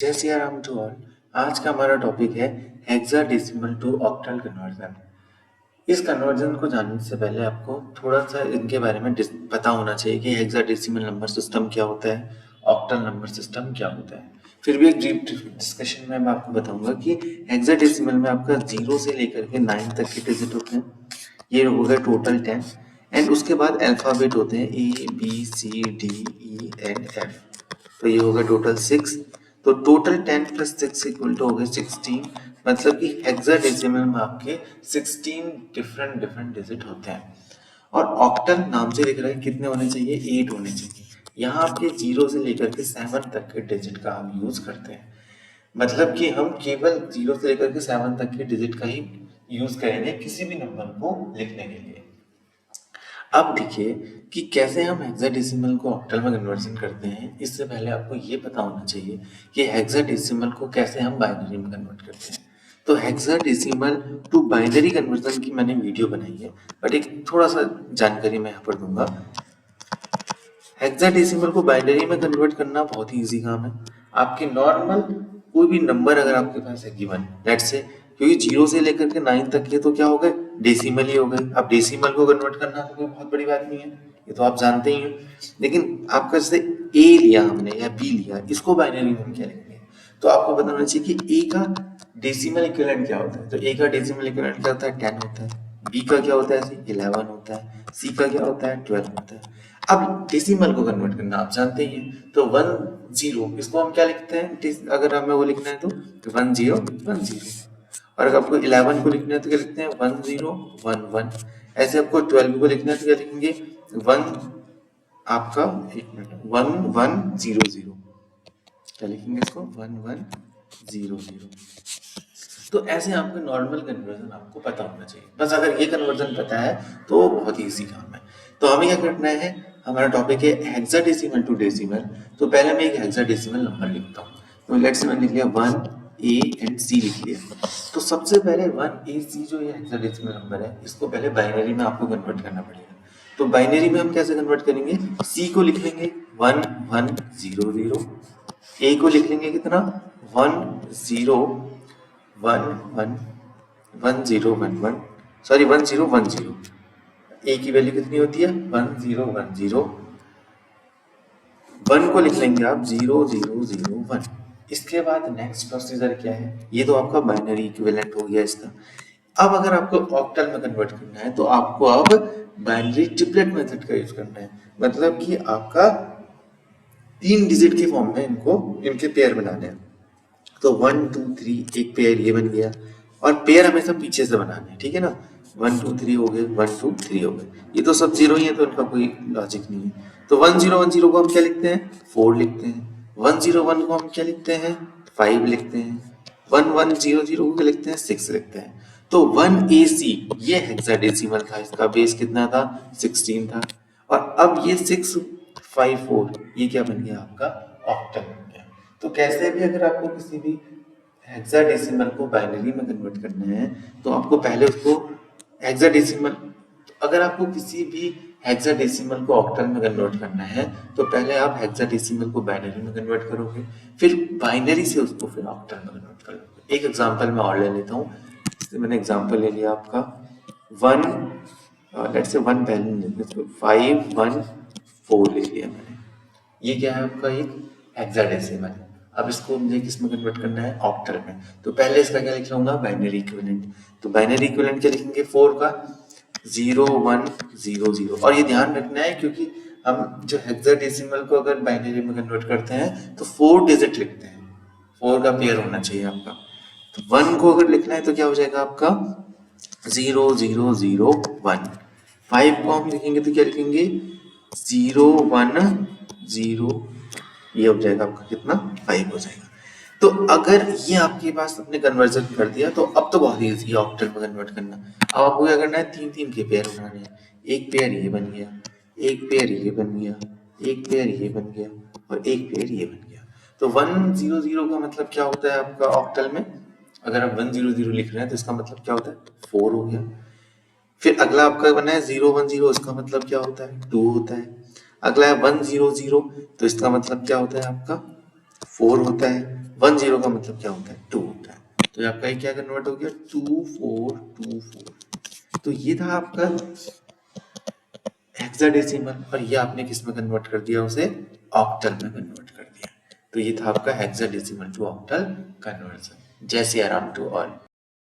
जय Siya Ram to all. आज का हमारा टॉपिक है हेक्साडेसिमल टू ऑक्टल कन्वर्जन। इस कन्वर्जन को जानने से पहले आपको थोड़ा सा इनके बारे में पता होना चाहिए कि हेक्साडेसिमल नंबर सिस्टम क्या होता है, ऑक्टल नंबर सिस्टम क्या होता है। फिर भी एक ब्रीफ डिस्कशन में मैं आपको बताऊंगा कि हेक्साडेसिमल में आपका 0 से लेकर के 9 तक के डिजिट होते हैं। ये हो गए टोटल 10 एंड उसके बाद अल्फाबेट होते हैं ABCDENF। तो ये होगा टोटल 6। तो टोटल 10 प्लस 6 इक्वल टू हो गए 16। मतलब कि हेक्साडेसिमल में आपके 16 डिफरेंट डिजिट होते हैं। और ऑक्टल नाम से दिख रहा है कितने होने चाहिए, 8 होने चाहिए। यहाँ आपके 0 से लेकर के 7 तक के डिजिट का हम यूज करते हैं। मतलब कि हम केवल 0 से लेकर के 7 तक के डिजिट का ही यूज करेंगे किसी भी नंबर को लिखने के लिए। अब देखिए कि कैसे हम हेक्साडेसिमल को ऑक्टल में कन्वर्जन करते हैं। इससे पहले आपको ये पता होना चाहिए कि हेक्साडेसिमल को कैसे हम बाइनरी में कन्वर्ट करते हैं। तो हेक्साडेसिमल टू बाइनरी कन्वर्जन की मैंने वीडियो बनाई है, बट एक थोड़ा सा जानकारी मैं यहाँ पर दूंगा। हेक्साडेसिमल को बाइनरी में कन्वर्ट करना बहुत ही इजी काम है। आपके नॉर्मल कोई भी नंबर अगर आपके पास है गिवन, लेट्स से, क्योंकि 0 से लेकर के 9 तक के तो क्या हो गए, डेसिमल ही हो गए। अब डेसिमल को कन्वर्ट करना तो कोई बहुत बड़ी बात नहीं है, ये तो आप जानते ही हैं। लेकिन आपका जैसे ए लिया हमने या बी लिया, इसको बाइनरी में हम क्या लिखेंगे, तो आपको पता होना चाहिए कि ए का डेसिमल इक्विवेलेंट क्या होता है। तो ए का डेसिमल इक्विवेलेंट क्या होता है, 10 होता है। बी का क्या होता है, 11 होता है। सी का क्या होता है, 12 होता है। अब डेसिमल को कन्वर्ट करना आप जानते ही हैं, तो 10 इसको हम क्या लिखते हैं, अगर हमें वो लिखना है तो 1010। और अगर आपको 11 को लिखना है तो क्या लिखते हैं, 1011। ऐसे आपको 12 को लिखना है तो क्या लिखेंगे, वन आपका, एक मिनट, 1100। क्या लिखेंगे इसको, 1100। तो ऐसे आपका नॉर्मल कन्वर्जन आपको पता होना चाहिए। बस अगर ये कन्वर्जन पता है तो बहुत ही इजी काम है। तो हमें क्या करना है, हमारा टॉपिक है हेक्साडेसिमल टू डेसिमल। तो पहले मैं एक हेक्साडेसिमल नंबर लिखता हूँ। तो लेट्स से मैंने लिख लिया 1A एंड C लिख लिया। तो सबसे पहले 1AC जो ये हेक्साडेसिमल नंबर है, इसको पहले बाइनरी में आपको कन्वर्ट करना पड़ेगा। तो बाइनरी में हम कैसे कन्वर्ट करेंगे, C को लिख लेंगे 1100, A को लिख लेंगे कितना, 1011, सॉरी 1010। ए की वैल्यू कितनी होती है, 1010। 1 को लिख लेंगे आप 0001। इसके बाद नेक्स्ट प्रोसीजर क्या है, ये तो आपका बाइनरी इक्विवेलेंट हो गया इसका। अब अगर आपको ऑक्टल में कन्वर्ट करना है तो आपको अब बाइनरी ट्रिपलेट मेथड का यूज करना है। मतलब कि आपका 3 डिजिट के फॉर्म में इनके पेयर बनाने हैं। तो 1 2 3 एक पेयर ये बन गया, और पेयर हमेशा पीछे से बनाने हैं, ठीक है ना। 1 2 3 हो गए, 1 2 3 हो गए। ये तो सब जीरो ही है तो इनका कोई लॉजिक नहीं है। तो 1010 को हम क्या लिखते हैं, 4 लिखते हैं। 101 को हम क्या लिखते हैं, 5 लिखते हैं। 1100 को क्या लिखते हैं, 6 लिखते हैं। तो 1AC ये हेक्साडेसिमल था, इसका बेस कितना था, 16 था। और अब ये 654 ये क्या बन गया, आपका ऑक्टल बन गया। तो कैसे भी अगर आपको किसी भी हेक्साडेसिमल को बाइनरी में कन्वर्ट करना है तो आपको पहले उसको हेक्साडेसिमल, अगर आपको किसी भी हेक्साडेसिमल को ऑक्टल में कन्वर्ट करना है तो पहले आप हेक्साडेसिमल को बाइनरी में कन्वर्ट करोगे, फिर बाइनरी से उसको फिर ऑक्टल में कन्वर्ट करोगे। एक एग्जांपल मैं और ले लेता हूँ। मैंने एग्जांपल ले लिया आपका 1, लेट्स से 1 पहले नहीं लेते, 514 ले लिया मैंने। ये क्या है आपका एक हेक्साडेसिमल। अब इसको मुझे किस में कन्वर्ट करना है, ऑक्टल में। तो पहले इसका क्या लिख लूंगा, बाइनरी इक्विवेलेंट। तो बाइनरी इक्विवेलेंट क्या लिखेंगे, 4 का 0100। और ये ध्यान रखना है क्योंकि हम जो हेक्साडेसिमल को अगर बाइनरी में कन्वर्ट करते हैं तो 4 डिजिट लिखते हैं, 4 का पेयर होना चाहिए आपका। तो 1 को अगर लिखना है तो क्या हो जाएगा आपका 0001। 5 को हम लिखेंगे तो क्या लिखेंगे 0101। ये हो जाएगा आपका कितना, 5 हो जाएगा। तो अगर ये आपके पास अपने कन्वर्जन कर दिया तो अब तो बहुत ईजी है ऑक्टल में कन्वर्ट करना। अब आपको क्या करना है, 3 के पेयर बनाने हैं। एक पेयर ये बन गया, एक पेयर ये बन गया, एक पेयर ये बन गया, और एक पेयर ये बन गया। तो 100 का मतलब क्या होता है आपका ऑक्टल में, अगर आप 100 लिख रहे हैं तो इसका मतलब क्या होता है, 4 हो गया। फिर अगला आपका बना है 010, इसका मतलब क्या होता है, 2 होता है। अगला है 100, तो इसका मतलब क्या होता है आपका 4 होता है। 1 0 का मतलब क्या होता है 2 होता है। तो ये आपका क्या कन्वर्ट हो गया 2424। तो ये था आपका हेक्साडेसिमल और ये आपने किस में कन्वर्ट कर दिया उसे ऑक्टल में कन्वर्ट कर दिया। तो ये था आपका हेक्साडेसिमल टू ऑक्टल कन्वर्जन। जय सिया राम टू ऑल।